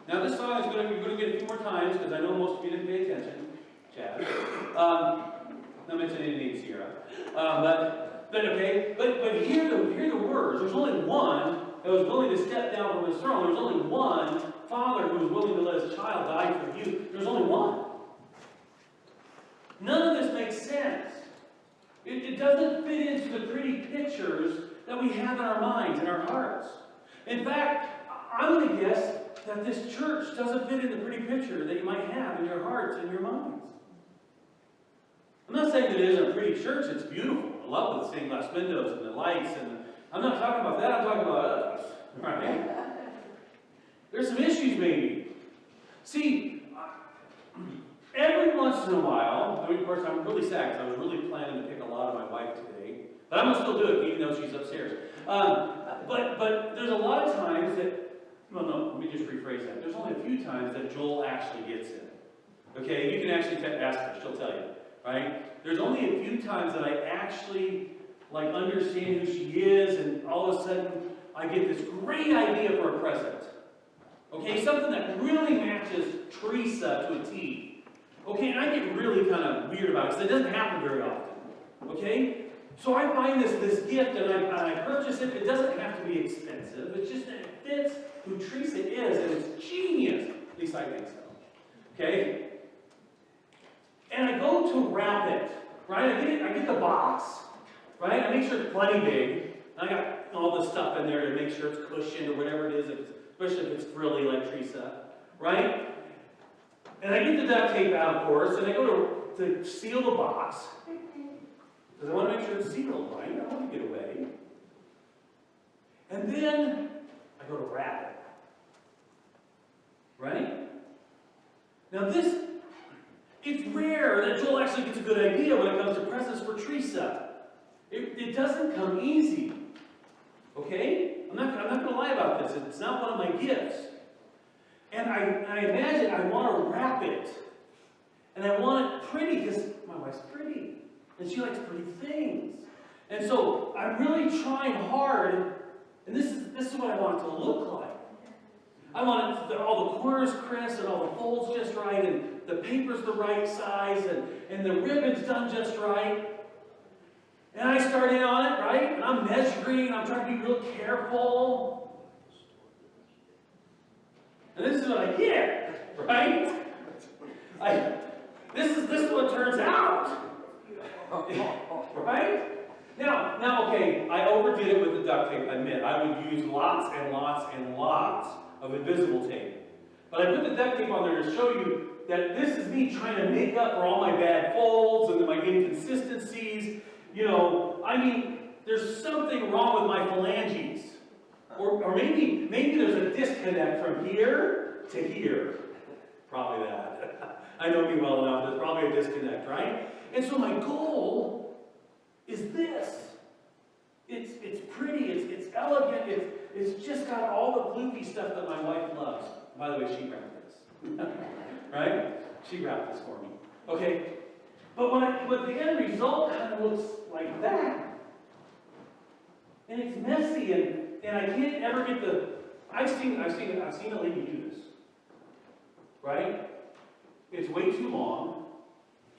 Now this song is you're going to get a few more times because I know most of you didn't pay attention, Chad. Not mentioning any names here. But hear the words. There's only one that was willing to step down from his throne. There's only one father who was willing to let his child die for you. There's only one. None of this makes sense. It doesn't fit into the pretty pictures that we have in our minds, in our hearts. In fact, I'm going to guess that this church doesn't fit in the pretty picture that you might have in your hearts and your minds. I'm not saying that it isn't a pretty church. It's beautiful. I love the stained glass windows and the lights. I'm not talking about that. I'm talking about us. Right? There's some issues maybe. See, every once in a while, of course, I'm really sad because I was really planning to pick a lot of my wife today. But I'm going to still do it, even though she's upstairs. But there's a lot of times that, well, no, let me just rephrase that. There's only a few times that Joel actually gets it. Okay, you can actually ask her, she'll tell you. Right? There's only a few times that I actually understand who she is, and all of a sudden I get this great idea for a present. Okay, something that really matches Teresa to a T. Okay, and I get really kind of weird about it because it doesn't happen very often. Okay? So I find this gift and I purchase it. It doesn't have to be expensive. It's just that it fits who Teresa is, and it's genius. At least I think so. Okay? And I go to wrap it, right? I get the box, right? I make sure it's plenty big. And I got all the stuff in there to make sure it's cushioned or whatever it is, especially if it's frilly like Teresa, right? And I get the duct tape out, of course, and I go to seal the box. Because I want to make sure it's sealed, right? I don't want to get away. And then I go to wrap it. Right? Now it's rare that Joel actually gets a good idea when it comes to presents for Teresa. It doesn't come easy. Okay? I'm not going to lie about this. It's not one of my gifts. And I imagine I want to wrap it. And I want it pretty because my wife's pretty. And she likes pretty things. And so I'm really trying hard. And this is what I want it to look like. I want all the corners crisp and all the folds just right, and the paper's the right size, and the ribbon's done just right. And I start in on it, right? And I'm measuring, I'm trying to be real careful. And this is what I get, right? This is what turns out. Right? Now, okay, I overdid it with the duct tape, I admit. I would use lots and lots and lots of invisible tape. But I put the duct tape on there to show you that this is me trying to make up for all my bad folds and my inconsistencies. There's something wrong with my phalanges. Or maybe there's a disconnect from here to here. Probably that. I know me well enough. There's probably a disconnect, right? And so my goal is this. It's pretty, it's elegant, it's just got all the gloopy stuff that my wife loves. By the way, she wrapped this. Right? She wrapped this for me. Okay? But the end result kind of looks like that. And it's messy, and I can't ever get the... I've seen a lady do this. Right? It's way too long,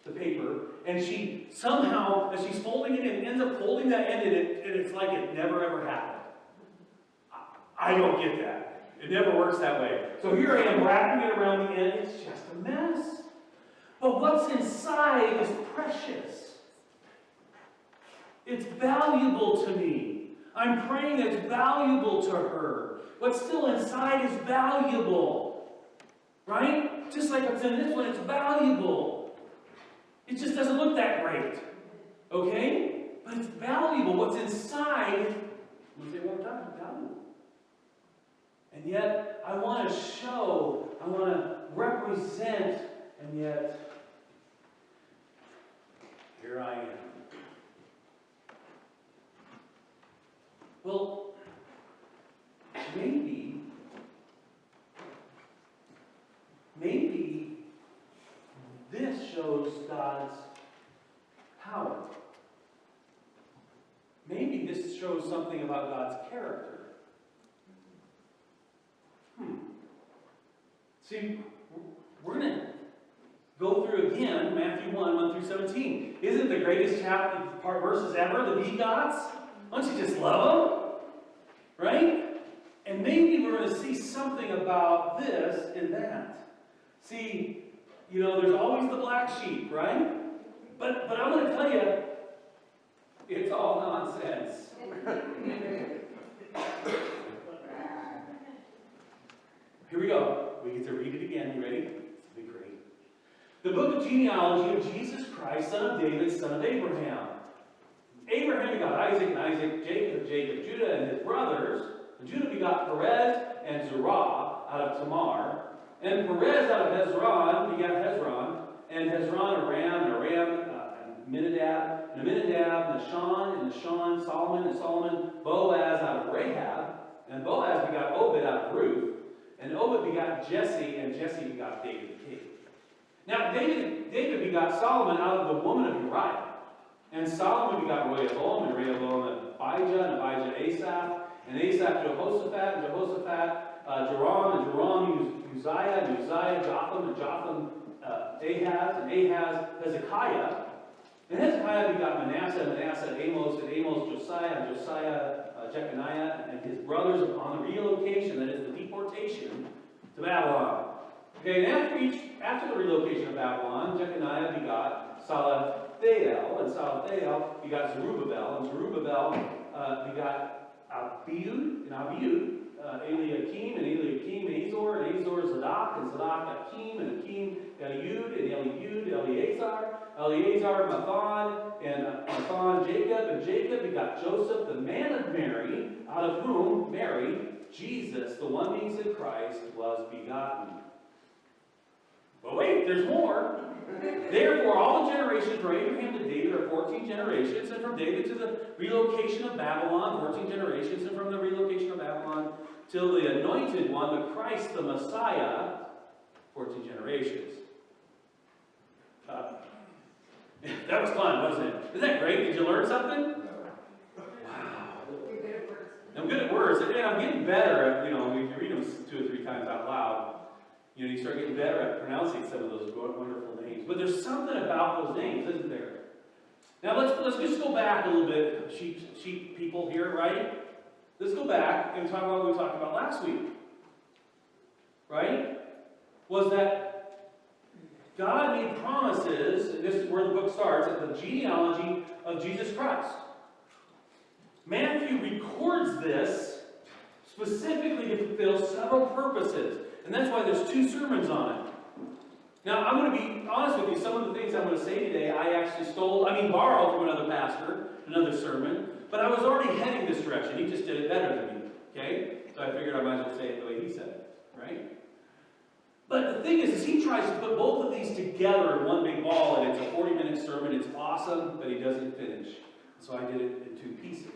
the paper, and she somehow, as she's folding it in, ends up folding that end in it, and it's like it never ever happened. I don't get that. It never works that way. So here I am wrapping it around the end. It's just a mess. But what's inside is precious. It's valuable to me. I'm praying it's valuable to her. What's still inside is valuable. Right? Just like what's in this one, it's valuable. It just doesn't look that great. Okay? But it's valuable. What's inside, let me say it one more time, it's valuable. And yet, I want to show, I want to represent, and yet, here I am. Well, maybe this shows God's power. Maybe this shows something about God's character. See, we're going to go through again Matthew 1:1-17. Isn't it the greatest verses ever, the begots? Don't you just love them? Right? And maybe we're going to see something about this in that. See, there's always the black sheep, right? But I'm going to tell you, it's all nonsense. Here we go. We get to read it again. You ready? It's going to be great. The book of genealogy of Jesus Christ, son of David, son of Abraham. Abraham begot Isaac, and Isaac Jacob, Judah, and his brothers. And Judah begot Perez and Zerah out of Tamar. And Perez out of Hezron begat Hezron. And Hezron Aram, and Aram Minadab, and Aminadab, Nahshon, and Nahshon, Solomon, and Solomon, Boaz out of Rahab. And Boaz begot Obed out of Ruth. And Obed begot Jesse, and Jesse begot David the king. Now David begot Solomon out of the woman of Uriah. And Solomon begot Rehoboam, and Rehoboam Abijah, and Abijah Asaph, and Asaph Jehoshaphat, and Jehoshaphat Joram, and Joram Uzziah, and Uzziah Jotham, and Jotham Ahaz, and Ahaz Hezekiah. And Hezekiah begot Manasseh, and Manasseh Amos, and Amos Josiah, and Josiah Jeconiah, and his brothers on the relocation, that is the deportation, to Babylon. Okay, and after the relocation of Babylon, Jeconiah begot Salathael, and Salathael begot Zerubbabel, and Zerubbabel begot Abiud, and Abiud Eliakim, and Eliakim Azor, and Azor Zadok, and Zadok Akim, and Akim Eliud, and Eliud Eleazar Mathan, and Mathan Jacob, and Jacob begot Joseph, the man of Mary, out of whom Mary, Jesus, the one being said Christ, was begotten. But wait, there's more. Therefore, all the generations from Abraham to David are 14 generations, and from David to the relocation of Babylon, 14 generations, and from the relocation of Babylon till the anointed one, the Christ, the Messiah, 14 generations. That was fun, wasn't it? Isn't that great? Did you learn something? Wow. I'm good at words, and I'm getting better at, if you read them 2 or 3 times out loud, you start getting better at pronouncing some of those wonderful names. But there's something about those names, isn't there? Now let's just go back a little bit, sheep people here, right? Let's go back and talk about what we talked about last week. Right? Was that God made promises, and this is where the book starts, at the genealogy of Jesus Christ. Matthew records this specifically to fulfill several purposes. And that's why there's 2 sermons on it. Now, I'm going to be honest with you. Some of the things I'm going to say today, I actually borrowed from another pastor, another sermon. But I was already heading this direction. He just did it better than me. Okay? So I figured I might as well say it the way he said it. Right? But the thing is he tries to put both of these together in one big ball, and it's a 40-minute sermon. It's awesome, but he doesn't finish. So I did it in 2 pieces.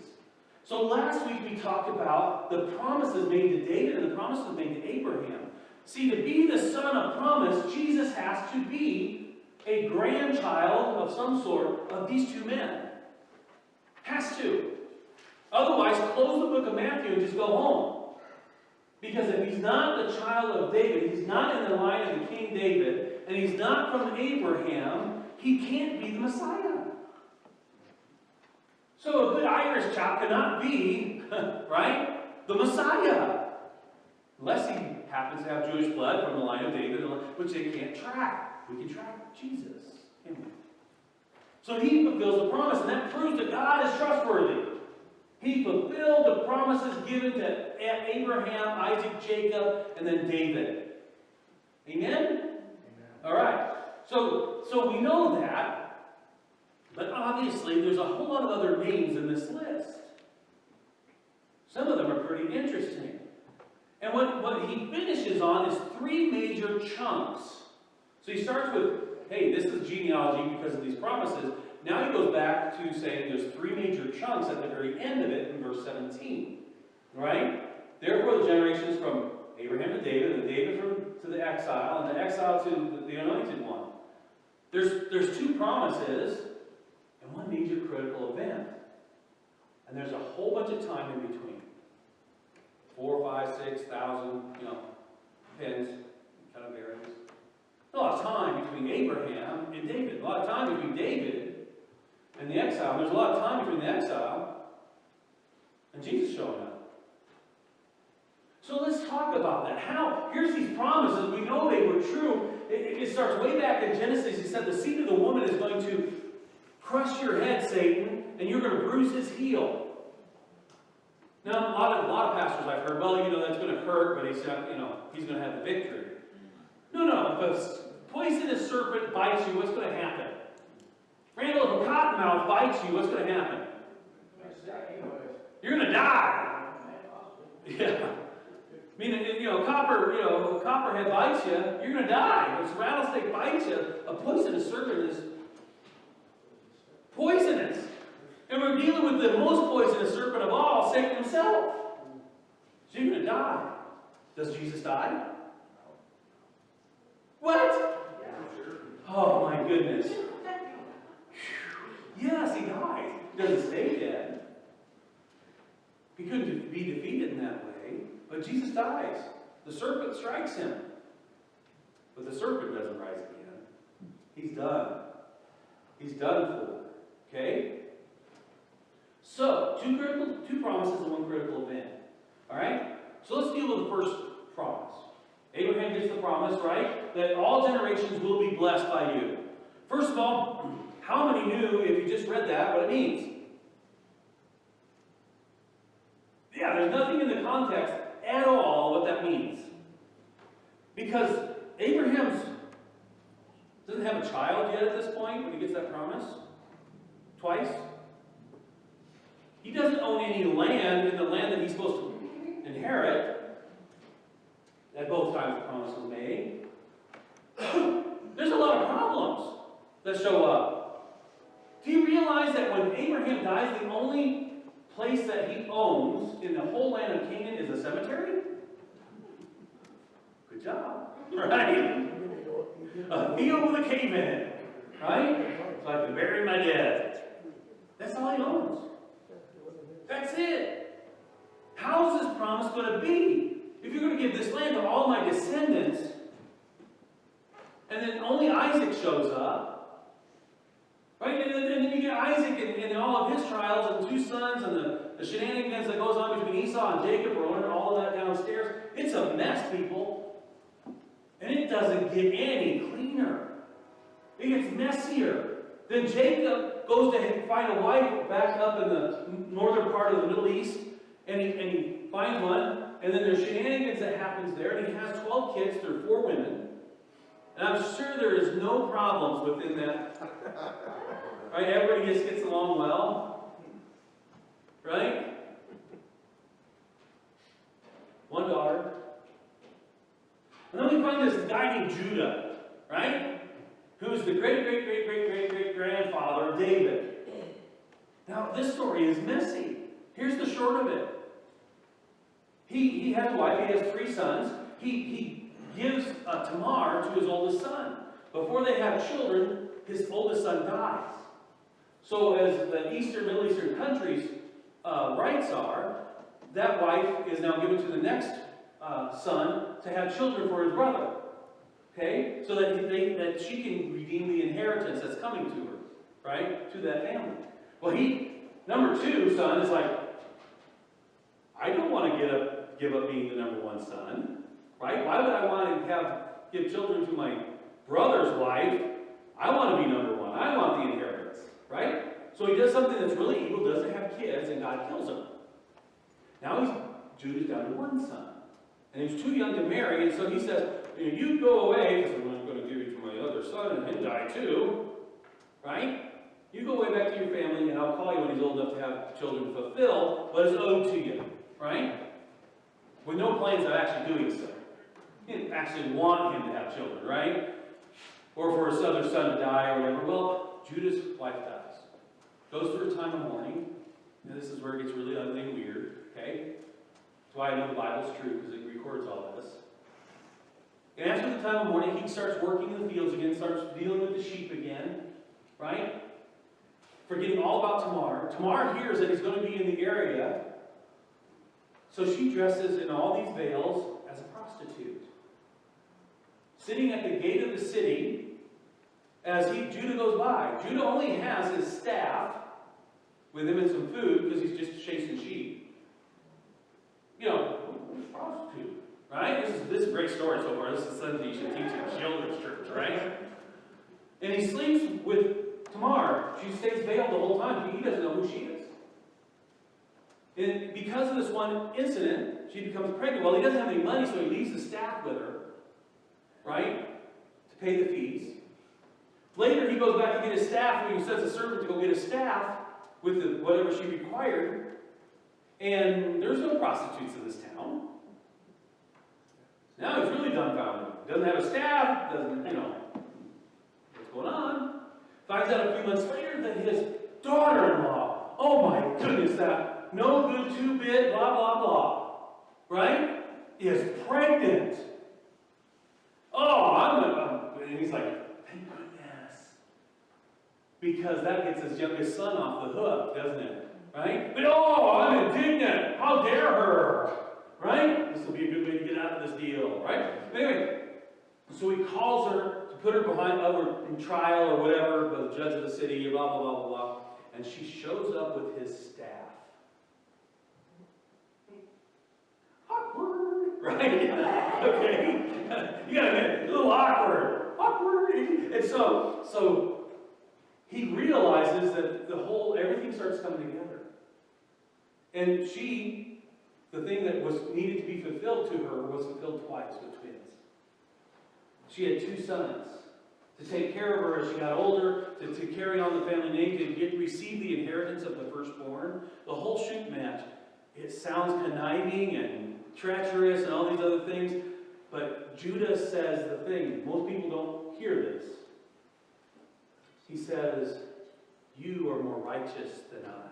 So last week we talked about the promises made to David and the promises made to Abraham. See, to be the son of promise, Jesus has to be a grandchild of some sort of these 2 men. Has to. Otherwise, close the book of Matthew and just go home. Because if he's not the child of David, he's not in the line of the King David, and he's not from Abraham, he can't be the Messiah. So a good Irish chap cannot be, right, the Messiah. Unless he happens to have Jewish blood from the line of David, which they can't track. We can track Jesus. Can't we? So he fulfills the promise, and that proves that God is trustworthy. He fulfilled the promises given to Abraham, Isaac, Jacob, and then David. Amen? Amen. All right. So we know that, but obviously there's a whole lot of other names in this list. Some of them are pretty interesting. And what he finishes on is 3 major chunks. So he starts with, hey, this is genealogy because of these promises. Now he goes back to saying there's 3 major chunks at the very end of it in verse 17. Right? Therefore the generations from Abraham to David, and David to the exile, and the exile to the anointed one. There's 2 promises and 1 major critical event. And there's a whole bunch of time in between. 4, 5, 6,000, depends. Kind of A lot of time between Abraham and David. A lot of time between David and the exile. There's a lot of time between the exile and Jesus showing up. So let's talk about that. Here's these promises. We know they were true. It starts way back in Genesis. He said the seed of the woman is going to crush your head, Satan, and you're going to bruise his heel. Now, a lot of pastors I've heard, well, that's going to hurt, but he's going to have the victory. No. If a poisonous serpent bites you, what's going to happen? Randall, if a cottonmouth bites you, what's going to happen? You're going to die. Yeah. I mean, copperhead bites you, you're going to die. If a rattlesnake bites you, a poisonous serpent is poisonous. And we're dealing with the most poisonous serpent of all, Satan himself. So you're going to die. Does Jesus die? What? Oh my goodness. Yes, he dies. He doesn't stay dead. He couldn't be defeated in that way. But Jesus dies. The serpent strikes him. But the serpent doesn't rise again. He's done. He's done for. Okay? So, two promises and one critical event. Alright? So let's deal with the first promise. Abraham gets the promise, right? That all generations will be blessed by you. First of all, how many knew, if you just read that, what it means? Yeah, there's nothing in the context at all what that means. Because Abraham doesn't have a child yet at this point when he gets that promise. Twice. He doesn't own any land in the land that he's supposed to inherit. At both times the promise was made. There's a lot of problems that show up. Do you realize that when Abraham dies, the only place that he owns in the whole land of Canaan is a cemetery? Good job. Right? A field with a cave in it. Right? So I can bury my dead. That's all he owns. That's it. How is this promise going to be? If you're going to give this land to all my descendants, and then only Isaac shows up, right? And then you get Isaac and all of his trials and 2 sons and the shenanigans that goes on between Esau and Jacob. We're learning all of that downstairs. It's a mess, people. And it doesn't get any cleaner. It gets messier. Then Jacob goes to find a wife back up in the northern part of the Middle East, and he finds one. And then there's shenanigans that happens there, and he has 12 kids through 4 women. And I'm sure there is no problems within that. Right? Everybody just gets along well. Right? 1 daughter. And then we find this guy named Judah, right? Who's the great-great-great-great-great-grandfather of David. Now, this story is messy. Here's the short of it. He has a wife, he has 3 sons. He gives Tamar to his oldest son. Before they have children, his oldest son dies. So as the Middle Eastern countries' rights are, that wife is now given to the next son to have children for his brother. Okay? So that she can redeem the inheritance that's coming to her. Right? To that family. Well, number 2 son is like, I don't want to give up being the number 1 son. Right? Why would I want to give children to my brother's wife? I want to be number 1. I want the inheritance. Right? So he does something that's really evil, doesn't have kids, and God kills him. Now Judah's down to 1 son. And he's too young to marry, and so he says, you go away, because I'm going to give you to my other son, and he'll die too. Right? You go way back to your family, and I'll call you when he's old enough to have children to fulfill what is owed to you. Right? With no plans of actually doing so. He didn't actually want him to have children, right? Or for his other son to die or whatever. Well, Judah's wife dies. Goes through a time of mourning. And this is where it gets really ugly and weird. Okay? That's why I know the Bible's true, because it records all this. And after the time of mourning, he starts working in the fields again, starts dealing with the sheep again. Right? Forgetting all about Tamar. Tamar hears that he's going to be in the area. So she dresses in all these veils as a prostitute. sitting at the gate of the city as Judah goes by. Judah only has his staff with him and some food because he's just chasing sheep. You know, prostitute, right? This is a great story so far. This is something you should teach in children's church, right? And he sleeps with Tamar. She stays veiled the whole time. He doesn't know who she is. And because of this one incident, she becomes pregnant. Well, he doesn't have any money, so he leaves the staff with her, right, to pay the fees. Later, he goes back to get his staff, and he sends a servant to go get his staff with whatever she required. And there's no prostitutes in this town. Now he's really dumbfounded. Doesn't have a staff, doesn't, what's going on? Finds out a few months later that his daughter-in-law, oh my goodness, that no good two-bit, blah, blah, blah, right, is pregnant. Oh, and he's like, thank goodness. Because that gets his youngest son off the hook, doesn't it? Right? But I'm indignant. How dare her? Right? This will be a good way to get out of this deal, right? Anyway, so he calls her to put her in trial or whatever, by the judge of the city, blah, blah, blah, blah, blah. And she shows up with his staff. Awkward, right? Okay. You gotta admit, a little awkward. Awkward. And so he realizes that everything starts coming together. And the thing that was needed to be fulfilled to her was fulfilled twice with twins. She had 2 sons. To take care of her as she got older, to carry on the family name, to receive the inheritance of the firstborn. The whole shoot match. It sounds conniving and treacherous and all these other things, but Judah says the thing. Most people don't hear this. He says, "You are more righteous than I."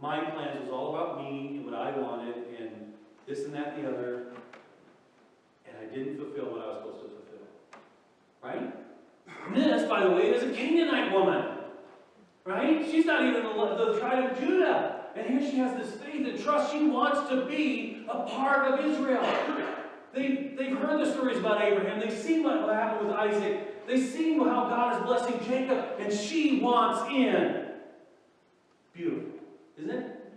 My plans was all about me and what I wanted and this and that and the other, and I didn't fulfill what I was supposed to fulfill. Right? And this, by the way, is a Canaanite woman. Right? She's not even the tribe of Judah. And here she has this faith and trust. She wants to be a part of Israel. They've heard the stories about Abraham. They've seen what happened with Isaac. They've seen how God is blessing Jacob. And she wants in. Beautiful. Isn't it?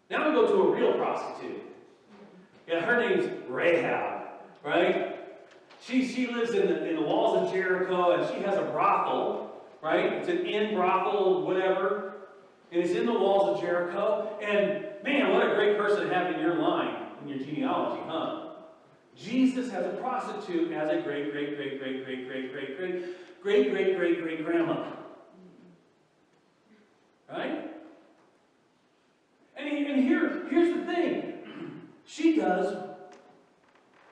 Now we go to a real prostitute. Yeah, her name's Rahab. Right? She lives in the walls of Jericho. And she has a brothel. Right? It's an inn brothel, whatever. And it's in the walls of Jericho. And man, what a great person to have in your line, in your genealogy, huh? Jesus has a prostitute as a great grandma. Right? And here's the thing. She does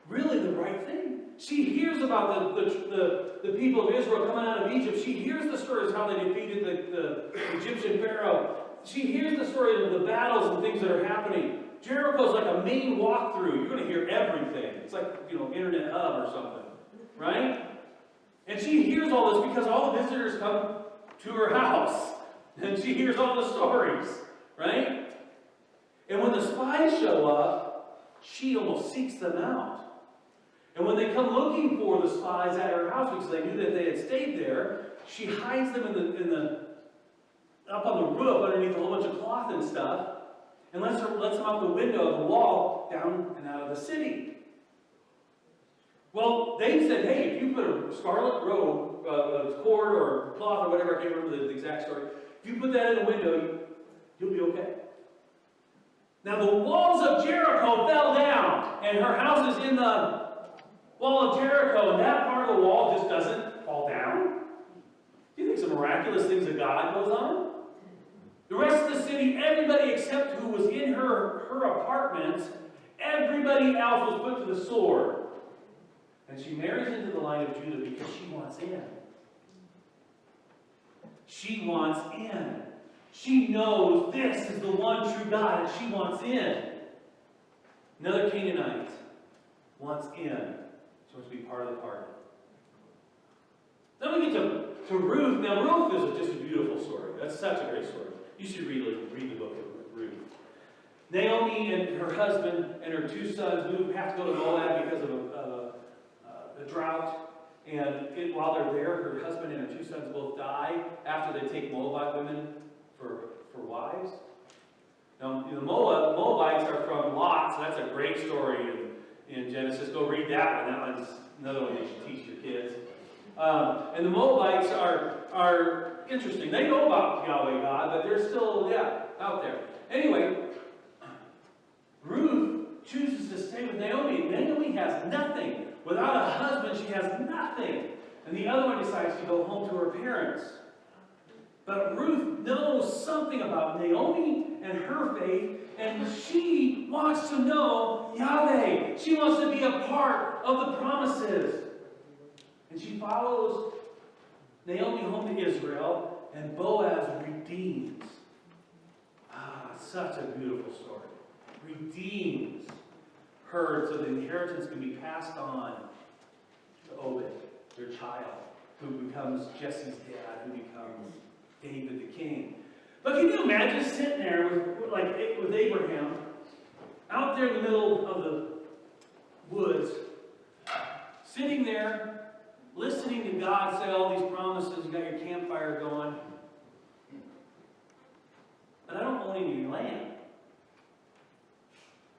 really the right thing. She hears about the people of Israel coming out of Egypt. She hears the stories how they defeated the Egyptian Pharaoh. She hears the story of the battles and things that are happening. Jericho's like a main walkthrough. You're going to hear everything. It's like, internet hub or something. Right? And she hears all this because all the visitors come to her house. And she hears all the stories. Right? And when the spies show up, she almost seeks them out. And when they come looking for the spies at her house because they knew that they had stayed there, she hides them up on the roof underneath a whole bunch of cloth and stuff, and lets them out the window of the wall down and out of the city. Well, they said, hey, if you put a scarlet robe, cord or cloth or whatever, I can't remember the exact story, if you put that in the window, you'll be okay. Now the walls of Jericho fell down, and her house is in the wall of Jericho, and that part of the wall just doesn't fall down. Do you think some miraculous things of God goes on? The rest of the city, everybody except who was in her apartment, everybody else was put to the sword. And she marries into the line of Judah because she wants in. She wants in. She knows this is the one true God, and she wants in. Another Canaanite wants in. She wants to be part of the party. Then we get to Ruth. Now, Ruth is just a beautiful story. That's such a great story. You should read the book of Ruth. Naomi and her husband and her 2 sons have to go to Moab because a drought, and while they're there, her husband and her two sons both die after they take Moabite women for wives. Now, the Moabites are from Lot, so that's a great story in Genesis. Go read that one. That one's another one you should teach your kids. And the Moabites are interesting. They know about Yahweh God, but they're still, out there. Anyway, Ruth chooses to stay with Naomi. Naomi has nothing. Without a husband, she has nothing. And the other one decides to go home to her parents. But Ruth knows something about Naomi and her faith, and she wants to know Yahweh. She wants to be a part of the promises. And she follows Naomi home to Israel, and Boaz redeems. Such a beautiful story. Redeems her so the inheritance can be passed on to Obed, their child, who becomes Jesse's dad, who becomes David the king. But can you imagine sitting there with Abraham, out there in the middle of the woods, sitting there, listening to God say all these promises, you got your campfire going, but I don't own any land.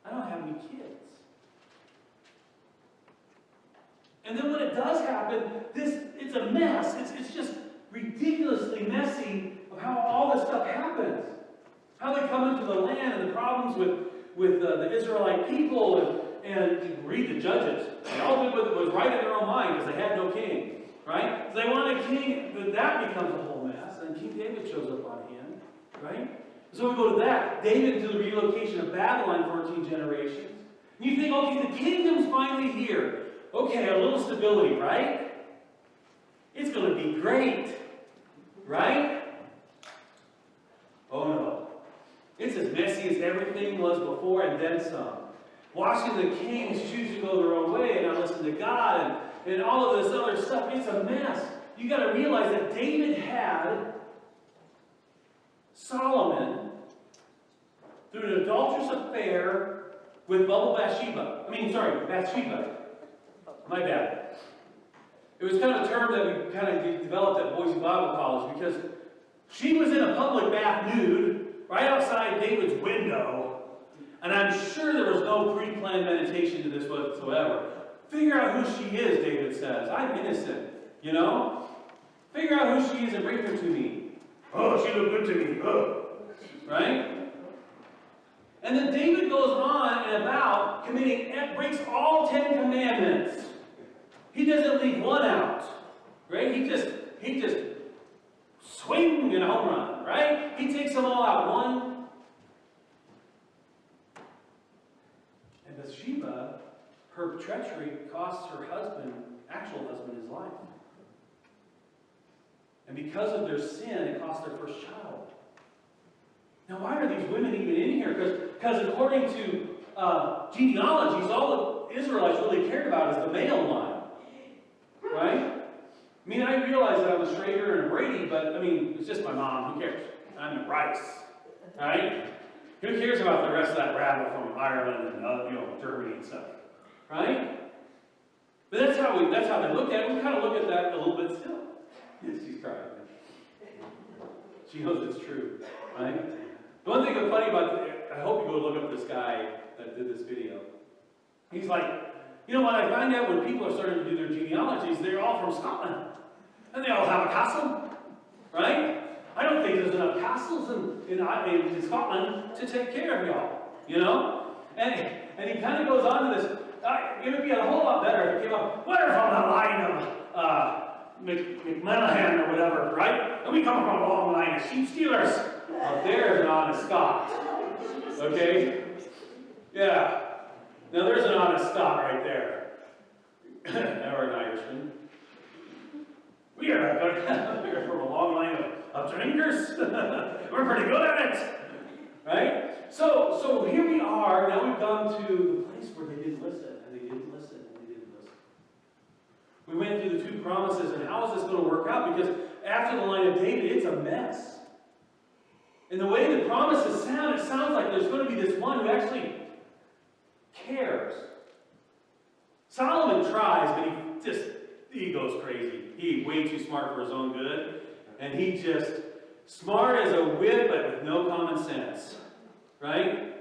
I don't have any kids. And then when it does happen, it's a mess. It's just ridiculously messy of how all this stuff happens. How they come into the land and the problems with the Israelite people, and you can read the Judges. They all did what was right in their own mind because they had no king. Right? So they wanted a king, but that becomes a whole mess. And King David shows up on hand. Right? So we go to that. David to the relocation of Babylon, 14 generations. And you think, okay, the kingdom's finally here. Okay, a little stability, right? It's going to be great. Right? Oh no. It's as messy as everything was before and then some. Watching the kings choose to go their own way and not listen to God and all of this other stuff. It's a mess. You got to realize that David had Solomon through an adulterous affair with Bathsheba. My bad. It was kind of a term that we kind of developed at Boise Bible College because she was in a public bath nude right outside David's window, and I'm sure there was no pre-planned meditation to this whatsoever. Figure out who she is, David says. I'm innocent, you know? Figure out who she is and bring her to me. Oh, she looked good to me. Oh. Right? And then David goes on and about breaks all 10 commandments. He doesn't leave one out. Right? He just swing and a home run. Right? He takes them all out. One. And Bathsheba, her treachery costs her actual husband, his life. And because of their sin, it cost their first child. Now, why are these women even in here? Because according to genealogies, all the Israelites really cared about is the male line. Right? I mean, I realize that I'm a Schrader and a Brady, but, I mean, it's just my mom. Who cares? I'm a Rice. Right? Who cares about the rest of that rabble from Ireland and Germany and stuff? Right? But that's how they look at it. We kind of look at that a little bit still. Yes, she's crying. She knows it's true. Right? The one thing that's funny about I hope you go look up this guy that did this video. He's like, what I find out when people are starting to do their genealogies, they're all from Scotland. And they all have a castle. Right? I don't think there's enough castles in Scotland to take care of y'all. And he kind of goes on to this. It would be a whole lot better if it came up, we're from the line of McManahan or whatever, right? And we come from a long line of sheep stealers. Well, there's an honest Scot. Okay? Yeah. Now there's an honest Scot right there. Or an Irishman. We are from a long line of drinkers. We're pretty good at it. Right? So here we are. Now we've gone to the place where they didn't listen. We went through the two promises, and how is this going to work out? Because after the line of David, it's a mess. And the way the promises sound, it sounds like there's going to be this one who actually cares. Solomon tries, but he goes crazy. He's way too smart for his own good. And he just, smart as a whip, but with no common sense. Right?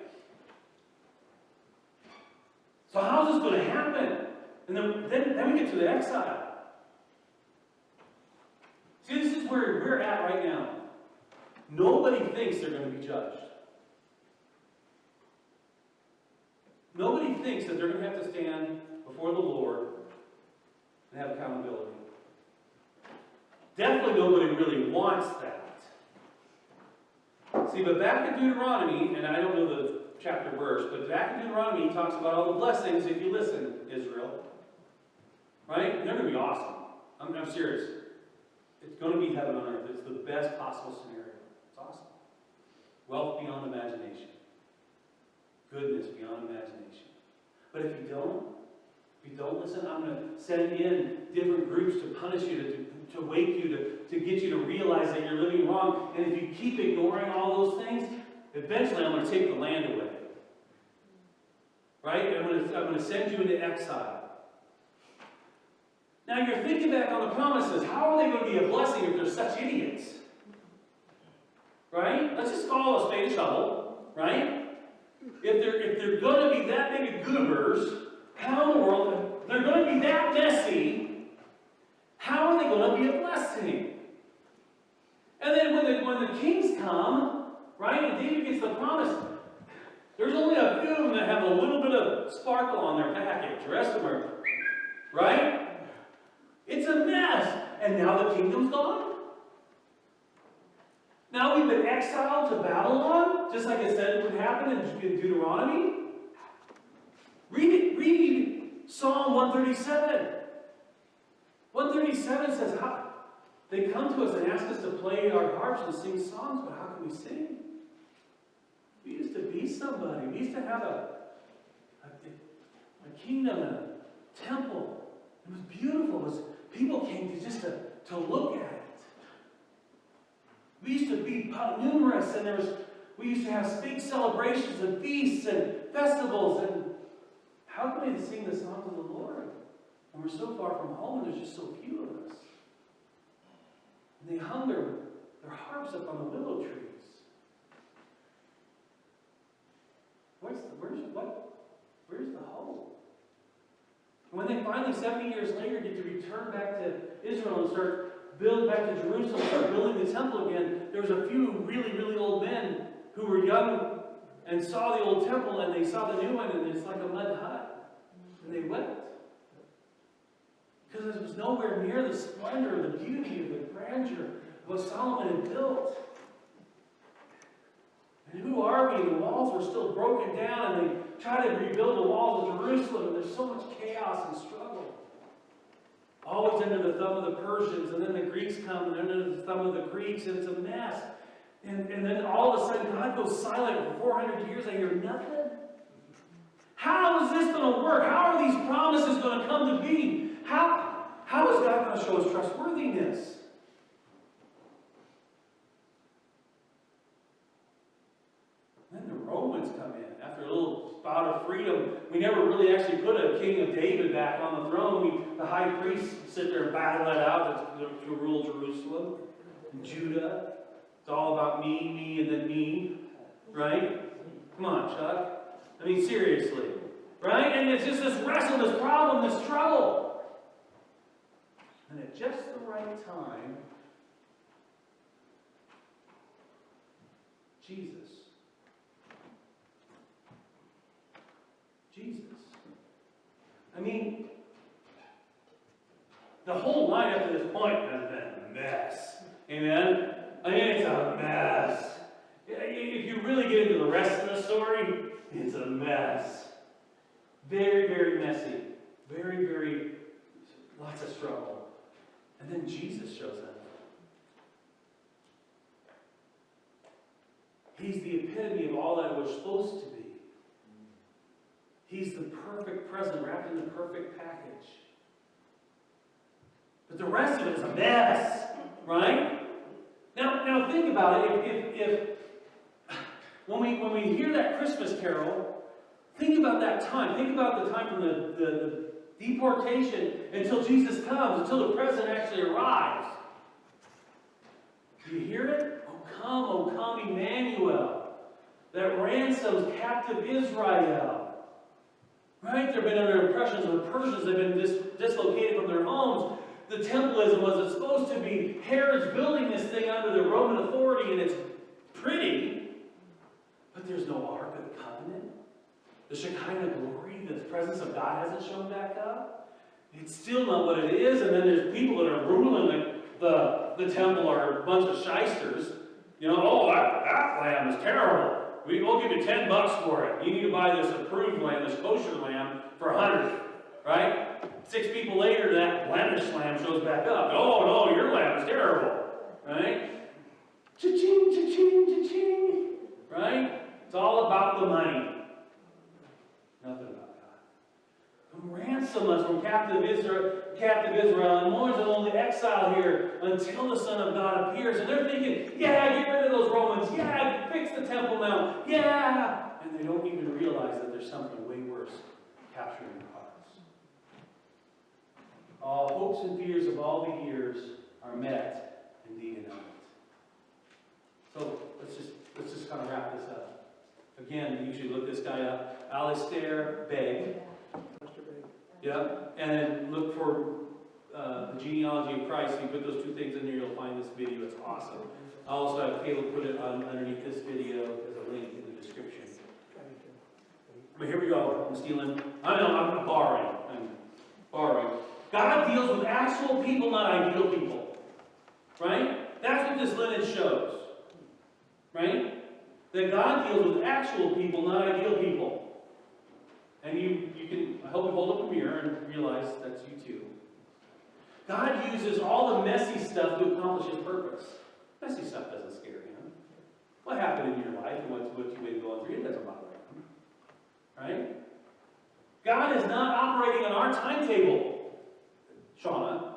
So how's this going to happen? And then we get to the exile. See, this is where we're at right now. Nobody thinks they're going to be judged. Nobody thinks that they're going to have to stand before the Lord and have accountability. Definitely nobody really wants that. See, but back in Deuteronomy, and I don't know the chapter verse, but back in Deuteronomy, he talks about all the blessings if you listen, Israel. Right? They're going to be awesome. I'm serious. It's going to be heaven on earth. It's the best possible scenario. It's awesome. Wealth beyond imagination. Goodness beyond imagination. But if you don't listen, I'm going to send in different groups to punish you, to wake you, to get you to realize that you're living wrong. And if you keep ignoring all those things, eventually I'm going to take the land away. Right? I'm going to send you into exile. Now you're thinking back on the promises. How are they going to be a blessing if they're such idiots? Right? Let's just call a spade a shovel. Right? If they're going to be that big of goobers, how in the world, if they're going to be that messy, how are they going to be a blessing? And then when the kings come, right, and David gets the promise, there's only a few of them that have a little bit of sparkle on their package. The rest of them are, right? It's a mess. And now the kingdom's gone? Now we've been exiled to Babylon, just like it said would happen in Deuteronomy. Read Psalm 137. 137 says, they come to us and ask us to play our harps and sing songs, but how can we sing? We used to be somebody. We used to have a kingdom and a temple. It was beautiful. People came to look at it. We used to be numerous, and we used to have big celebrations and feasts and festivals. And how can we sing the songs of the Lord when we're so far from home and there's just so few of us? And they hung their harps up on the willow trees. Where's the hope? And when they finally, 70 years later, get to return back to Israel and start back to Jerusalem, start building the temple again, there was a few really, really old men who were young and saw the old temple, and they saw the new one, and it's like a mud hut. And they wept. Because it was nowhere near the splendor, the beauty, of the grandeur of what Solomon had built. And who are we? And the walls were still broken down, and they try to rebuild the walls of Jerusalem, and there's so much chaos and struggle. Always under the thumb of the Persians, and then the Greeks come, and under the thumb of the Greeks, and it's a mess. And then all of a sudden, God goes silent for 400 years. I hear nothing. How is this going to work? How are these promises going to come to be? How is God going to show His trustworthiness? Then the Romans come in. After a little bout of freedom, we never really actually put a king of David back on the throne. The high priests sit there and battle it out to rule Jerusalem and Judah. It's all about me, and then me. Right? Come on, Chuck. I mean, seriously. Right? And it's just this wrestle, this problem, this struggle. And at just the right time, Jesus. I mean, the whole line up to this point has been a mess. Amen? I mean, it's a mess. If you really get into the rest of the story, it's a mess. Very, very messy. Very, very, lots of struggle. And then Jesus shows up. He's the epitome of all that we're supposed to be. He's the perfect present wrapped in the perfect package. But the rest of it is a mess, right? Now think about it. If when we hear that Christmas carol, think about that time. Think about the time from Deportation until Jesus comes, until the President actually arrives. Do you hear it? O come, Emmanuel, that ransoms captive Israel. Right? They've been under oppressions of the Persians. They've been dislocated from their homes. The templeism was supposed to be Herod's building this thing under the Roman authority, and it's pretty, but there's no Ark of the Covenant. The Shekinah glory, the presence of God hasn't shown back up. It's still not what it is, and then there's people that are ruling the temple are a bunch of shysters. You know, oh, that lamb is terrible. We'll give you $10 for it. You need to buy this approved lamb, this kosher lamb, for $100, right? 6 people later, that blemished lamb shows back up. Oh, no, your lamb is terrible, right? Cha-ching, cha-ching, cha-ching, right? It's all about the money. Nothing about God. Come ransom us from captive Israel, and mourns and only exile here until the Son of God appears. And they're thinking, yeah, get rid of those Romans. Yeah, fix the Temple Mount. Yeah. And they don't even realize that there's something way worse capturing their hearts. All hopes and fears of all the years are met indeed in it. So let's just kind of wrap this up. Again, we usually look this guy up. Alistair Begg. Yep. And then look for the genealogy of Christ. You put those 2 things in there, you'll find this video. It's awesome. I also have Caleb put it underneath this video as a link in the description. But here we go. I'm stealing. I'm borrowing. God deals with actual people, not ideal people. Right? That's what this lineage shows. Right? That God deals with actual people, not ideal people. And you can, I hope you hold up a mirror and realize that's you too. God uses all the messy stuff to accomplish His purpose. Messy stuff doesn't scare Him. What happened in your life and what you've been going through, it doesn't bother Him. Right? God is not operating on our timetable, Shauna.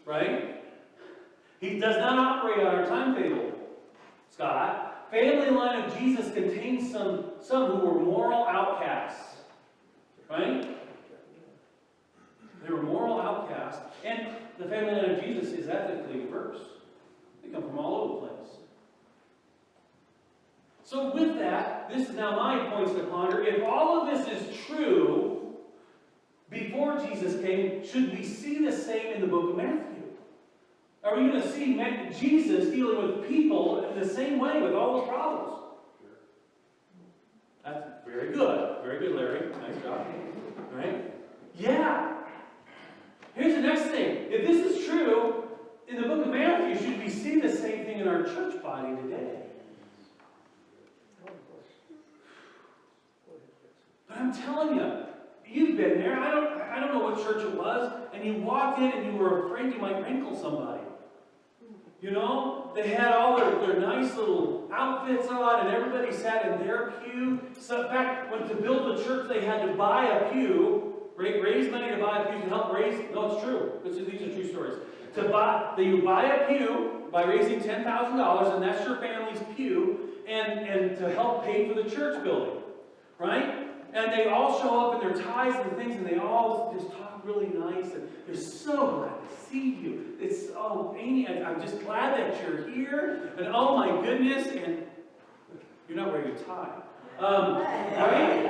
Right? He does not operate on our timetable, Scott. Family line of Jesus contains some who were moral outcasts. Right? They were moral outcasts. And the family line of Jesus is ethically diverse. They come from all over the place. So with that, this is now my points to ponder. If all of this is true, before Jesus came, should we see the same in the book of Matthew? Are we going to see Jesus dealing with people in the same way with all those problems? That's very good. Very good, Larry. Nice job. Right? Yeah. Here's the next thing. If this is true, in the book of Matthew, should we see the same thing in our church body today? But I'm telling you, you've been there. I don't know what church it was, and you walked in and you were afraid you might wrinkle somebody. You know, they had all their nice little outfits on, and everybody sat in their pew. So in fact, when to build the church, they had to buy a pew, raise money to buy a pew to help raise. No, it's true. These are true stories. You buy a pew by raising $10,000, and that's your family's pew, and to help pay for the church building, right? And they all show up in their ties and things, and they all just talk really nice, and they're so glad to see you. It's, oh, Amy, I'm just glad that you're here, and oh my goodness, and you're not wearing a tie. Right?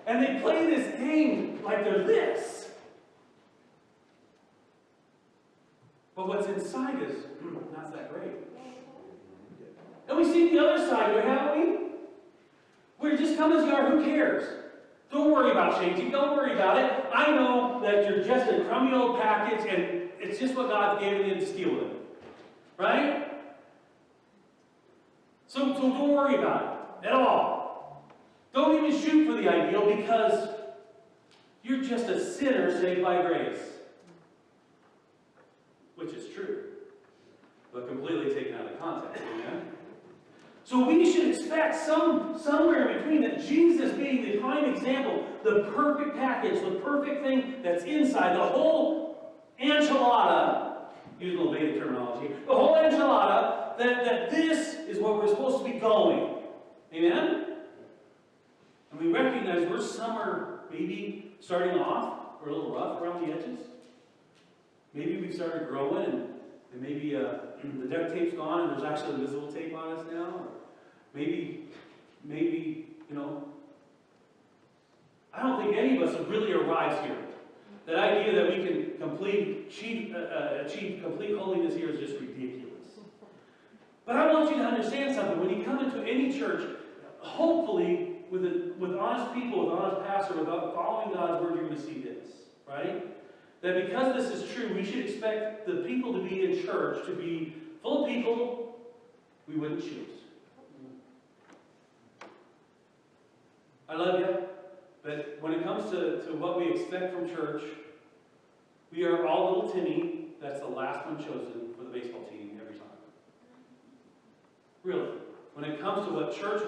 And they play this game like they're this. But what's inside is not that great. And we see the other side of it, haven't we? We're just come as you are, who cares? Don't worry about changing, don't worry about it. I know that you're just a crummy old package and it's just what God's given you to deal with. Right? So don't worry about it at all. Don't even shoot for the ideal because you're just a sinner saved by grace. Which is true. But completely taken out of context, amen? So we should expect somewhere in between that Jesus being the prime example, the perfect package, the perfect thing that's inside, the whole enchilada, using a little Vedic terminology, the whole enchilada, that this is where we're supposed to be going. Amen? And we recognize we're somewhere Maybe starting off, we're a little rough around the edges. Maybe we've started growing and maybe the duct tape's gone and there's actually invisible tape on us now. Or maybe, I don't think any of us have really arrived here. That idea that we can achieve complete holiness here is just ridiculous. But I want you to understand something. When you come into any church, hopefully with honest people, with honest pastor, without following God's word, you're going to see this, right? That because this is true, we should expect the people to be in church to be full of people we wouldn't choose. I love you, but when it comes to what we expect from church, we are all little Timmy. That's the last one chosen for the baseball team every time. Really. When it comes to what church,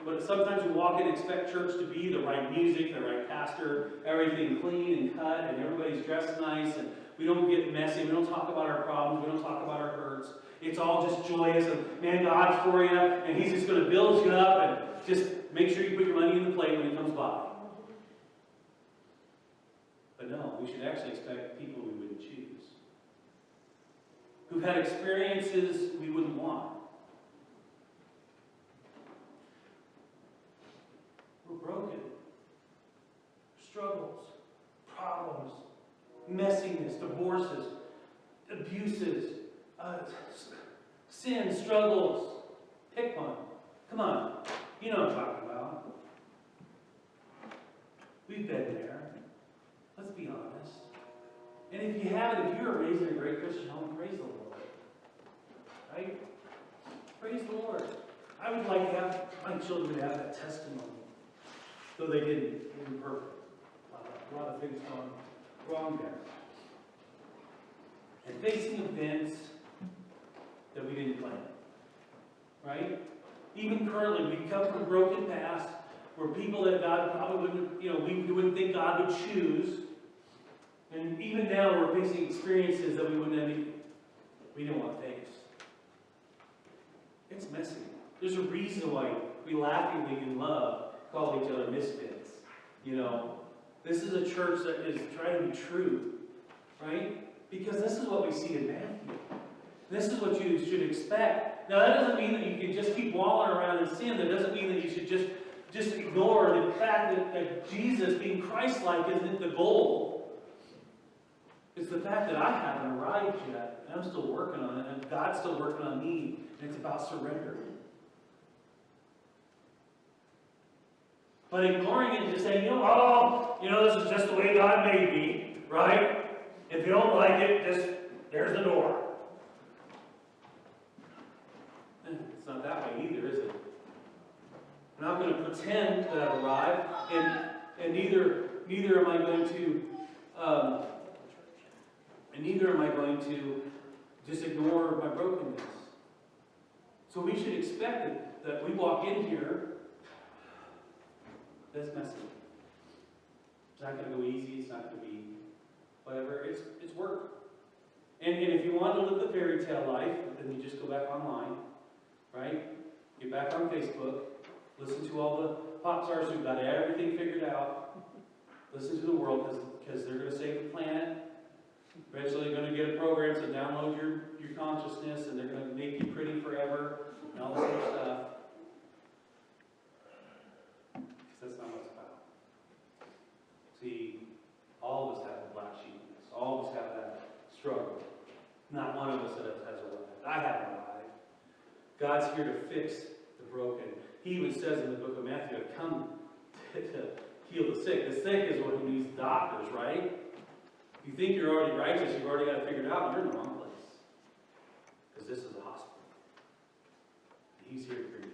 what sometimes we walk in and expect church to be, the right music, the right pastor, everything clean and cut, and everybody's dressed nice, and we don't get messy, we don't talk about our problems, we don't talk about our hurts. It's all just joyous, and man, God's for you, and He's just going to build you up, and just make sure you put your money in the plate when it comes by. But no, we should actually expect people we wouldn't choose, who've had experiences we wouldn't want. We're broken. Struggles, problems, messiness, divorces, abuses, sin, struggles. Pick one. Come on. You know what I'm talking about. We've been there. Let's be honest. And if you haven't, if you were raised in a great Christian home, praise the Lord. Right? Praise the Lord. I would like to have my children to have that testimony. Though they didn't. They were perfect. A lot of things gone wrong there. And facing events that we didn't plan. Right? Even currently, we come from a broken past where people that God probably wouldn't, we wouldn't think God would choose. And even now, we're facing experiences that we didn't want to face. It's messy. There's a reason why we laughingly in love call each other misfits. This is a church that is trying to be true, right? Because this is what we see in Matthew. This is what you should expect. Now, that doesn't mean that you can just keep wallowing around in sin. That doesn't mean that you should just ignore the fact that Jesus, being Christ-like, isn't the goal. It's the fact that I haven't arrived yet, and I'm still working on it, and God's still working on me, and it's about surrender. But ignoring it and just saying, this is just the way God made me, right? If you don't like it, there's the door. It's not that way either, is it? I'm not going to pretend that I've arrived, and neither am I going to just ignore my brokenness. So we should expect that we walk in here. That's messy. It's not going to go easy. It's not going to be whatever. It's work. And if you want to live the fairy tale life, then you just go back online, right? Get back on Facebook. Listen to all the pop stars who've got everything figured out. Listen to the world because they're going to save the planet. Eventually they're going to get a program to download your consciousness, and they're going to make you pretty forever and all this other stuff. That's not what it's about. See, all of us have the black sheepness. All of us have that struggle. Not one of us has arrived. I haven't arrived. God's here to fix the broken. He even says in the book of Matthew, I've come to heal the sick. The sick is what he needs doctors, right? If you think you're already righteous, you've already got it figured out, you're in the wrong place. Because this is a hospital. He's here to bring